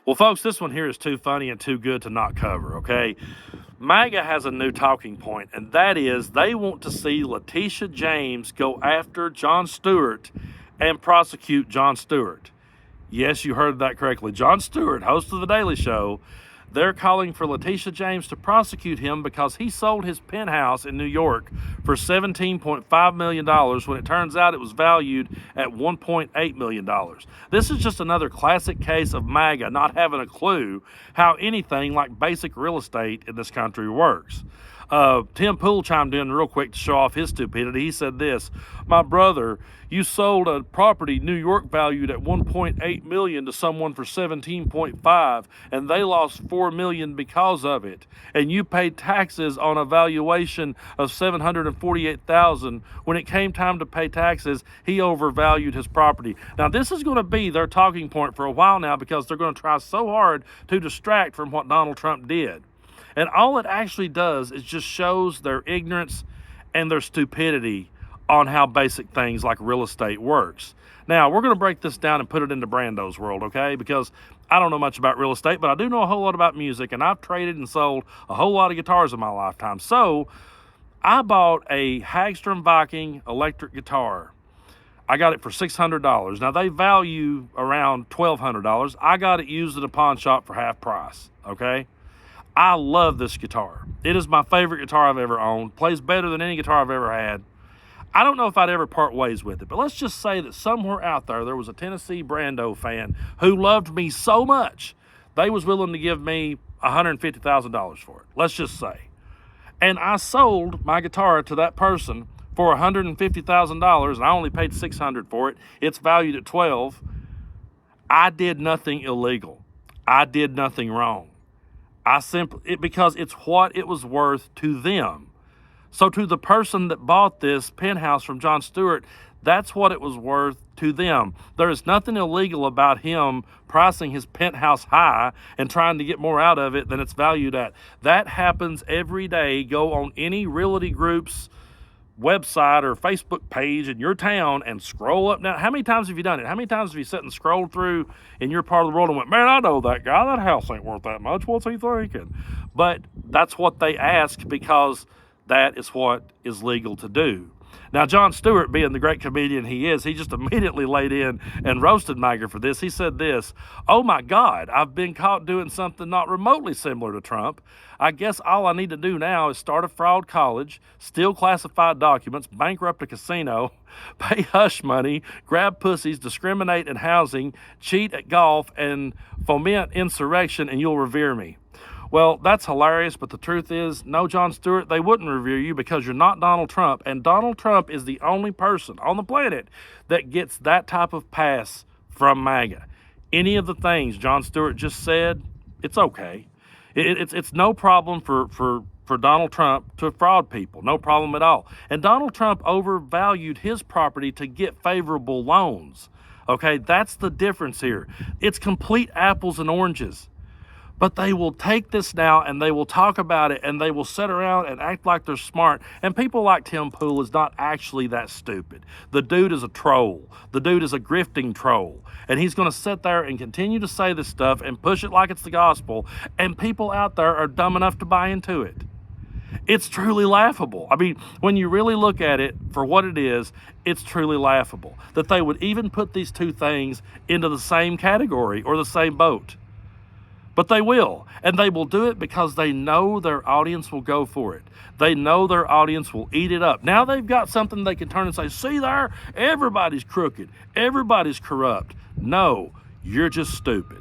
Well, folks, this one here is too funny and too good to not cover, okay? Maga has a new talking point, and that is they want to see Letitia James go after Jon Stewart and prosecute Jon Stewart. Yes, you heard that correctly. Jon Stewart, host of The Daily Show, they're calling for Letitia James to prosecute him because he sold his penthouse in New York for $17.5 million when it turns out it was valued at $1.8 million. This is just another classic case of MAGA not having a clue how anything like basic real estate in this country works. Tim Pool chimed in real quick to show off his stupidity. He said this: "My brother, you sold a property New York valued at $1.8 million to someone for $17.5, and they lost $4 million because of it. And you paid taxes on a valuation of $748,000. When it came time to pay taxes, he overvalued his property." Now, this is going to be their talking point for a while now because they're going to try so hard to distract from what Donald Trump did. And all it actually does is just shows their ignorance and their stupidity on how basic things like real estate works. Now, we're going to break this down and put it into Brando's world, okay? Because I don't know much about real estate, but I do know a whole lot about music, and I've traded and sold a whole lot of guitars in my lifetime. So I bought a Hagstrom Viking electric guitar. I got it for $600. Now, they value around $1,200. I got it used at a pawn shop for half price, okay? I love this guitar. It is my favorite guitar I've ever owned. Plays better than any guitar I've ever had. I don't know if I'd ever part ways with it, but let's just say that somewhere out there was a Tennessee Brando fan who loved me so much, they was willing to give me $150,000 for it. Let's just say. And I sold my guitar to that person for $150,000, and I only paid $600 for it. It's valued at $12,000. I did nothing illegal. I did nothing wrong. Because it's what it was worth to them. So to the person that bought this penthouse from Jon Stewart, that's what it was worth to them. There is nothing illegal about him pricing his penthouse high and trying to get more out of it than it's valued at. That happens every day. Go on any realty group's website or Facebook page in your town and scroll up. Now, how many times have you done it? How many times have you sat and scrolled through in your part of the world and went, "Man, I know that guy. That house ain't worth that much. What's he thinking?" But that's what they ask because that is what is legal to do. Now, Jon Stewart, being the great comedian he is, he just immediately laid in and roasted Maga for this. He said this: "Oh my God, I've been caught doing something not remotely similar to Trump. I guess all I need to do now is start a fraud college, steal classified documents, bankrupt a casino, pay hush money, grab pussies, discriminate in housing, cheat at golf, and foment insurrection, and you'll revere me." Well, that's hilarious, but the truth is, no, Jon Stewart, they wouldn't revere you because you're not Donald Trump, and Donald Trump is the only person on the planet that gets that type of pass from MAGA. Any of the things Jon Stewart just said, it's okay. It's no problem for Donald Trump to fraud people, no problem at all. And Donald Trump overvalued his property to get favorable loans, okay? That's the difference here. It's complete apples and oranges. But they will take this now and they will talk about it and they will sit around and act like they're smart. And people like Tim Pool is not actually that stupid. The dude is a troll. The dude is a grifting troll. And he's going to sit there and continue to say this stuff and push it like it's the gospel. And people out there are dumb enough to buy into it. It's truly laughable. I mean, when you really look at it for what it is, it's truly laughable that they would even put these two things into the same category or the same boat. But they will, and they will do it because they know their audience will go for it. They know their audience will eat it up. Now they've got something they can turn and say, "See there, everybody's crooked, everybody's corrupt." No, you're just stupid.